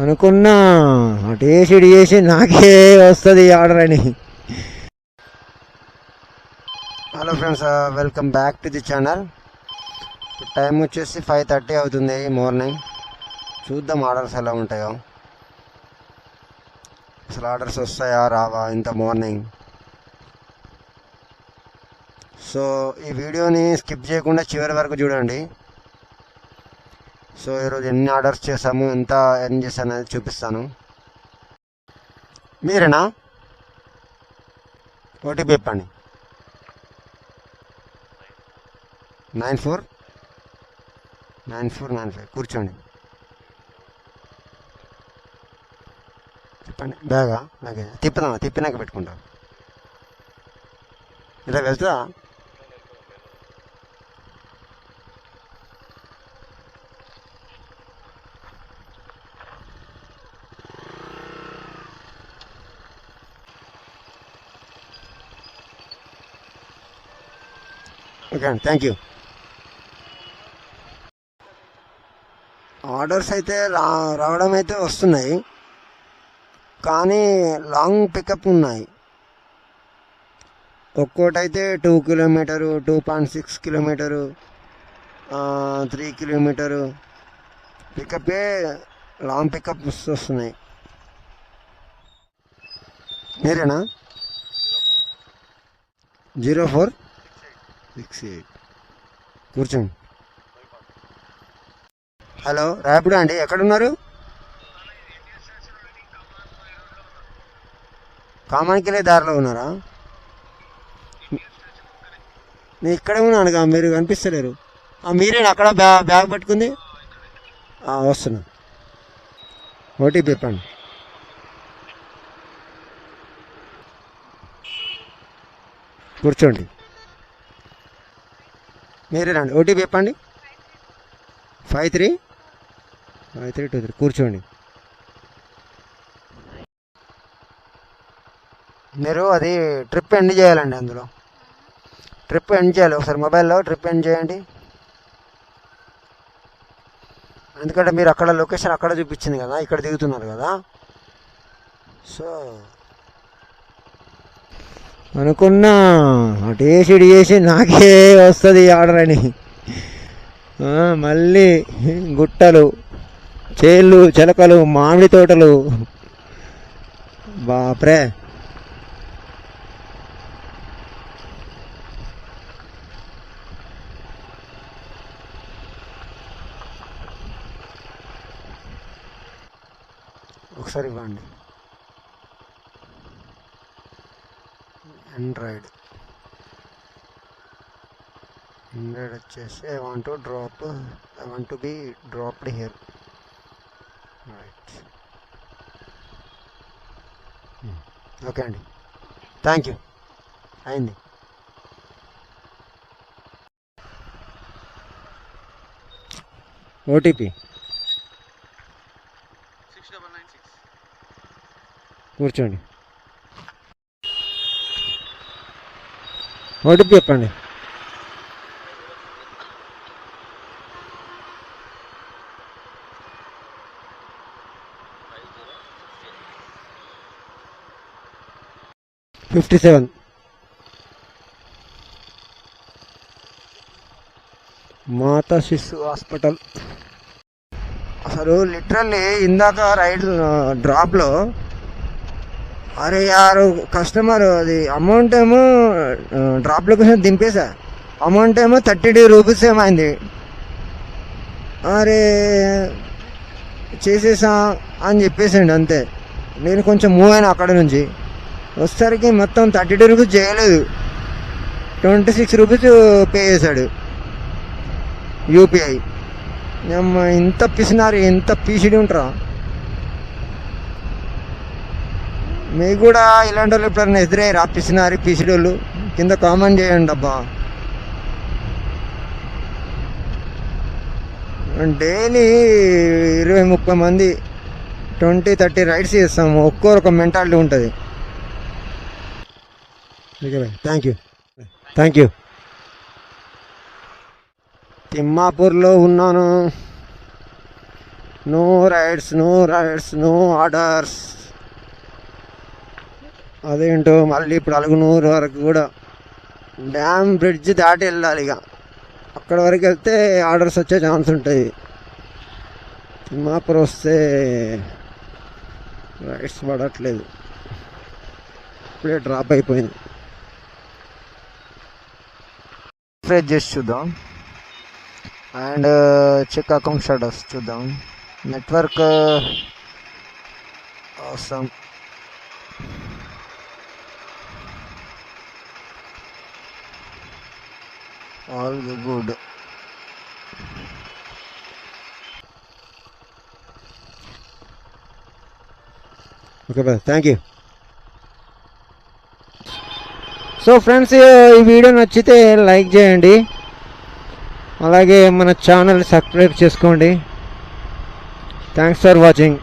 అనుకున్నా అటు వేసి ఇటు చేసి నాకే వస్తుంది ఆర్డర్ అని. Hello friends, welcome back to the channel. Time వచ్చేసి 5:30 అవుతుంది మార్నింగ్. చూద్దాం ఆర్డర్స్ ఎలా ఉంటాయో, అసలు ఆర్డర్స్ వస్తాయా రావా ఇంత మార్నింగ్. సో ఈ వీడియోని స్కిప్ చేయకుండా చివరి వరకు చూడండి. సో ఈరోజు ఎన్ని ఆర్డర్స్ చేసాము, ఎంత ఎర్న్ చేశాను అనేది చూపిస్తాను. మీరేనా? ఓటీపీ చెప్పండి. 9495. కూర్చోండి, చెప్పండి. బ్యాగా తిప్పినాక పెట్టుకుంటా. ఇలా వెళ్తుందా? ఓకే అండి, థ్యాంక్ యూ. ఆర్డర్స్ అయితే రావడం అయితే వస్తున్నాయి, కానీ లాంగ్ పికప్ ఉన్నాయి. ఒక్కోటైతే 2 కిలోమీటరు, 2.6 కిలోమీటరు, 3 కిలోమీటరు పికప్పే, లాంగ్ పికప్ వస్తున్నాయి. మీరేనా? 0468. కూర్చోండి. హలో, ర్యాపిడో అండి, ఎక్కడున్నారు? కామానికెళ్ళే దారిలో ఉన్నారా? నేను ఇక్కడే ఉన్నానుగా, మీరు కనిపిస్తలేరు. మీరేనా అక్కడ బ్యాగ్ పట్టుకుంది? వస్తున్నా. ఓటీపీ చెప్పండి. కూర్చోండి. మీరేనండి, ఓటీపీ చెప్పండి. 5323. కూర్చోండి. మీరు అది ట్రిప్ ఎండ్ చేయాలండి, అందులో ట్రిప్ ఎండ్ చేయాలి. ఒకసారి మొబైల్లో ట్రిప్ ఎండ్ చేయండి. ఎందుకంటే మీరు అక్కడ లొకేషన్ అక్కడ చూపించింది కదా, ఇక్కడ దిగుతున్నారు కదా. సో అనుకున్నా అటు వేసి ఇటు చేసి నాకే వస్తుంది ఆర్డర్ అని. మళ్ళీ గుట్టలు, చేళ్ళు, చిలకలు, మామిడి తోటలు, బాప్రే. ఒకసారి ఇవ్వండి. ఆండ్రాయిడ్ వచ్చేసి I want to be dropped here. Right, okay అండి, థ్యాంక్ యూ. అయింది. ఓటీపీ 6996. కూర్చోండి. ఓటీపీ చెప్పండి. 57. మాతా శిశు హాస్పిటల్. అసలు లిటరల్లీ ఇందాక డ్రాప్లో అరే యారు కస్టమర్ అది అమౌంట్ ఏమో డ్రాప్ లొకేషన్ దింపేసా, అమౌంట్ ఏమో 32 రూపీస్ ఏమైంది. అరే చేసేసా అని చెప్పేసాడు అంతే. నేను కొంచెం మూవ్ అయినా అక్కడ నుంచి వచ్చేసరికి మొత్తం 32 రూపీస్ చేయలేదు, 26 రూపీస్ పే చేశాడు యూపీఐ. ఇంత పిసినారు, ఇంత పీసిడి ఉంటారా? మీకు కూడా ఇలాంటి వాళ్ళు ఎప్పుడైనా ఎదురయ్యారా? పిసినారి పీసిడి వాళ్ళు కింద కామెంట్ చేయండి అబ్బా. డైలీ 20-30 మంది 20-30 రైడ్స్ చేస్తాము, ఒక్కొక్క మెంటాలిటీ ఉంటుంది. Thank you. తిమ్మాపూర్లో ఉన్నాను. No rides, no rides, no orders. అదేంటో మళ్ళీ ఇప్పుడు అలుగునూరు వరకు కూడా డ్యామ్ బ్రిడ్జ్ దాటి వెళ్ళాలి. ఇక అక్కడ వరకు వెళ్తే ఆర్డర్స్ వచ్చే ఛాన్స్ ఉంటుంది. తిమ్మాపూర్ వస్తే రైడ్స్ పడట్లేదు, ఇప్పుడే డ్రాప్ అయిపోయింది. రిఫ్రెష్ చేసి చూద్దాం అండ్ చెక్ అకౌంట్ స్టేటస్ చూద్దాం. నెట్వర్క్ అవసరం. All good. Okay bye, thank you. So friends, ఈ వీడియో నచ్చితే లైక్ చేయండి, అలాగే మన ఛానల్ సబ్స్క్రైబ్ చేసుకోండి. Thanks for watching.